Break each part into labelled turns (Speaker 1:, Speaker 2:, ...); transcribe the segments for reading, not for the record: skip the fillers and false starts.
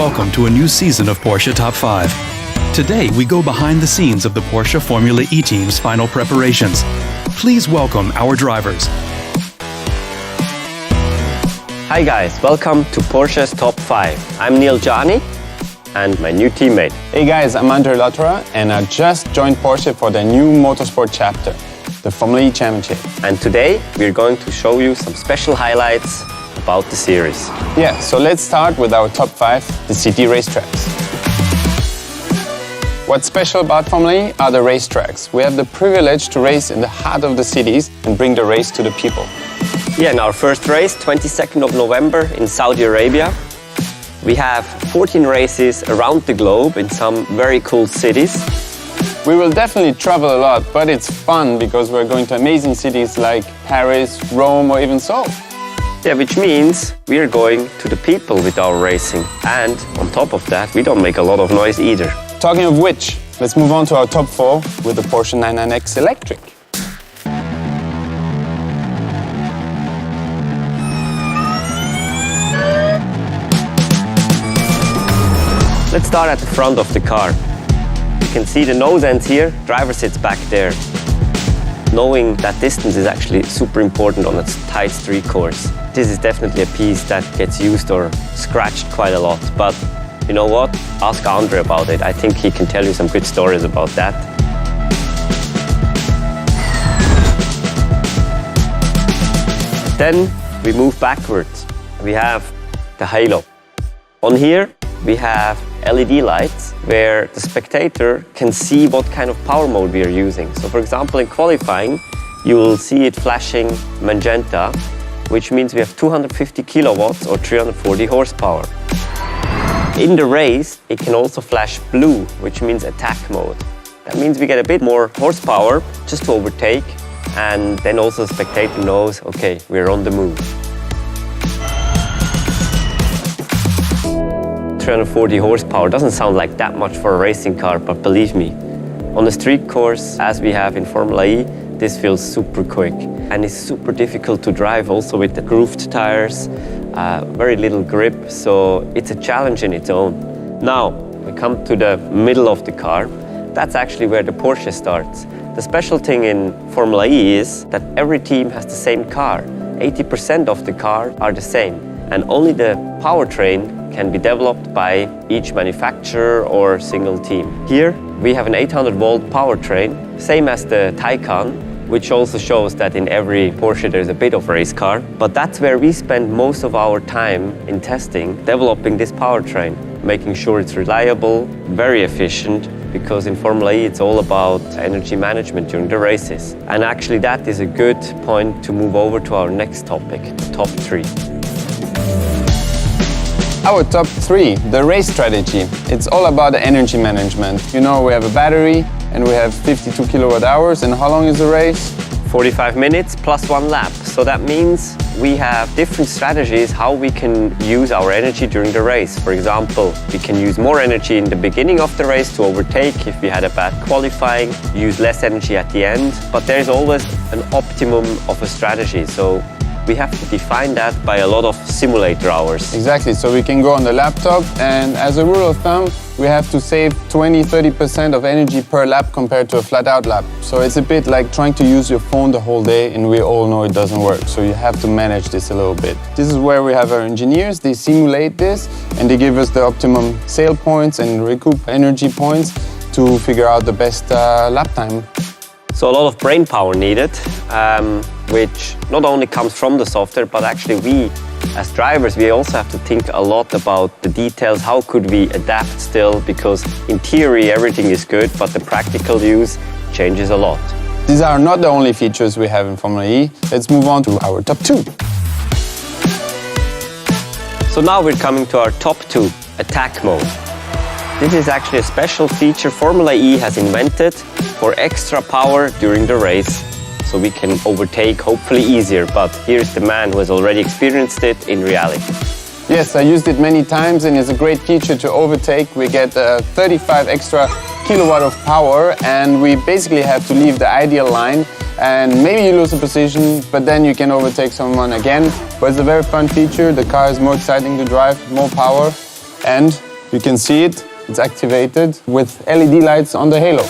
Speaker 1: welcome to a new season of Porsche Top 5. Today, we go behind the scenes of the Porsche Formula E team's final preparations. Please welcome our drivers.
Speaker 2: Hi guys, welcome to Porsche's Top 5. I'm Neil Gianni and my new teammate.
Speaker 3: Hey guys, I'm Andre Lotterer and I just joined Porsche for their new motorsport chapter, the Formula E Championship.
Speaker 2: And today we're going to show you some special highlights about the series.
Speaker 3: Yeah, so let's start with our top 5, the city racetracks. What's special about Formula E are the racetracks. We have the privilege to race in the heart of the cities and bring the race to the people.
Speaker 2: Yeah, in our first race, 22nd of November in Saudi Arabia. We have 14 races around the globe in some very cool cities.
Speaker 3: We will definitely travel a lot, but it's fun because we're going to amazing cities like Paris, Rome or even Seoul.
Speaker 2: Yeah, which means we are going to the people with our racing. And on top of that, we don't make a lot of noise either.
Speaker 3: Talking of which, let's move on to our top 4 with the Porsche 911X Electric.
Speaker 2: Let's start at the front of the car. You can see the nose ends here, driver sits back there. Knowing that distance is actually super important on a tight street course. This is definitely a piece that gets used or scratched quite a lot. But you know what? Ask Andre about it. I think he can tell you some good stories about that. Then we move backwards. We have the halo. On here, we have LED lights where the spectator can see what kind of power mode we are using. So for example, in qualifying, you will see it flashing magenta, which means we have 250 kilowatts or 340 horsepower. In the race, it can also flash blue, which means attack mode. That means we get a bit more horsepower just to overtake, and then also the spectator knows, okay, we're on the move. 340 horsepower doesn't sound like that much for a racing car, but believe me, on a street course, as we have in Formula E, this feels super quick. And it's super difficult to drive also with the grooved tires, very little grip, so it's a challenge in its own. Now, we come to the middle of the car. That's actually where the Porsche starts. The special thing in Formula E is that every team has the same car. 80% of the car are the same, and only the powertrain can be developed by each manufacturer or single team. Here we have an 800-volt powertrain, same as the Taycan, which also shows that in every Porsche there's a bit of race car. But that's where we spend most of our time in testing, developing this powertrain, making sure it's reliable, very efficient, because in Formula E it's all about energy management during the races. And actually that is a good point to move over to our next topic, top 3.
Speaker 3: Our top 3, the race strategy. It's all about the energy management. You know, we have a battery and we have 52 kilowatt hours. And how long is the race?
Speaker 2: 45 minutes plus 1 lap. So that means we have different strategies how we can use our energy during the race. For example, we can use more energy in the beginning of the race to overtake if we had a bad qualifying, use less energy at the end. But there's always an optimum of a strategy. So we have to define that by a lot of simulator hours.
Speaker 3: Exactly, so we can go on the laptop, and as a rule of thumb, we have to save 20-30% of energy per lap compared to a flat-out lap. So it's a bit like trying to use your phone the whole day, and we all know it doesn't work, so you have to manage this a little bit. This is where we have our engineers, they simulate this, and they give us the optimum sail points and recoup energy points to figure out the best lap time.
Speaker 2: So a lot of brain power needed, which not only comes from the software, but actually we, as drivers, we also have to think a lot about the details. How could we adapt still? Because in theory, everything is good, but the practical use changes a lot.
Speaker 3: These are not the only features we have in Formula E. Let's move on to our top 2.
Speaker 2: So now we're coming to our top 2, attack mode. This is actually a special feature Formula E has invented for extra power during the race, so we can overtake hopefully easier. But here's the man who has already experienced it in reality.
Speaker 3: Yes, I used it many times and it's a great feature to overtake. We get 35 extra kilowatt of power and we basically have to leave the ideal line and maybe you lose a position, but then you can overtake someone again. But it's a very fun feature. The car is more exciting to drive, more power, and You can see it, it's activated with LED lights on the halo.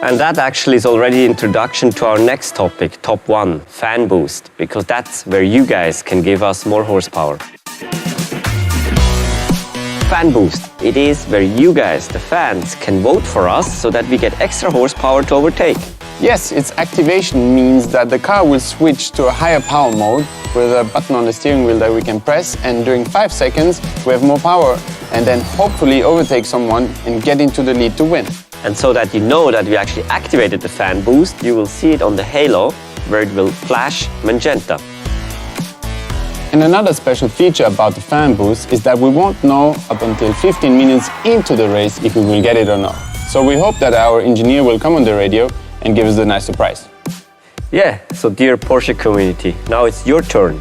Speaker 2: And that actually is already introduction to our next topic, top 1, fan boost, because that's where you guys can give us more horsepower. Fan boost, it is where you guys, the fans, can vote for us so that we get extra horsepower to overtake.
Speaker 3: Yes, its activation means that the car will switch to a higher power mode with a button on the steering wheel that we can press, and during 5 seconds we have more power and then hopefully overtake someone and get into the lead to win.
Speaker 2: And so that you know that we actually activated the fan boost, you will see it on the halo where it will flash magenta.
Speaker 3: And another special feature about the fan boost is that we won't know up until 15 minutes into the race if we will get it or not. So we hope that our engineer will come on the radio and give us a nice surprise.
Speaker 2: Yeah, so dear Porsche community, now it's your turn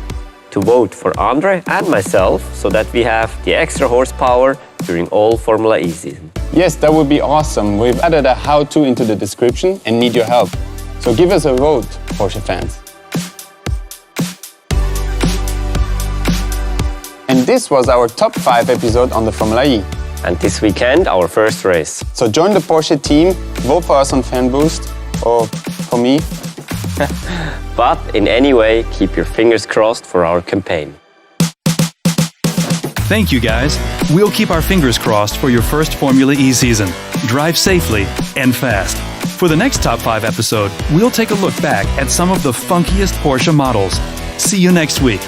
Speaker 2: to vote for Andre and myself so that we have the extra horsepower during all Formula E season.
Speaker 3: Yes, that would be awesome. We've added a how-to into the description and need your help. So give us a vote, Porsche fans. And this was our top 5 episode on the Formula E.
Speaker 2: And this weekend, our first race.
Speaker 3: So join the Porsche team, vote for us on Fan Boost, or for me.
Speaker 2: But in any way, keep your fingers crossed for our campaign.
Speaker 1: Thank you, guys. We'll keep our fingers crossed for your first Formula E season. Drive safely and fast. For the next Top 5 episode, we'll take a look back at some of the funkiest Porsche models. See you next week.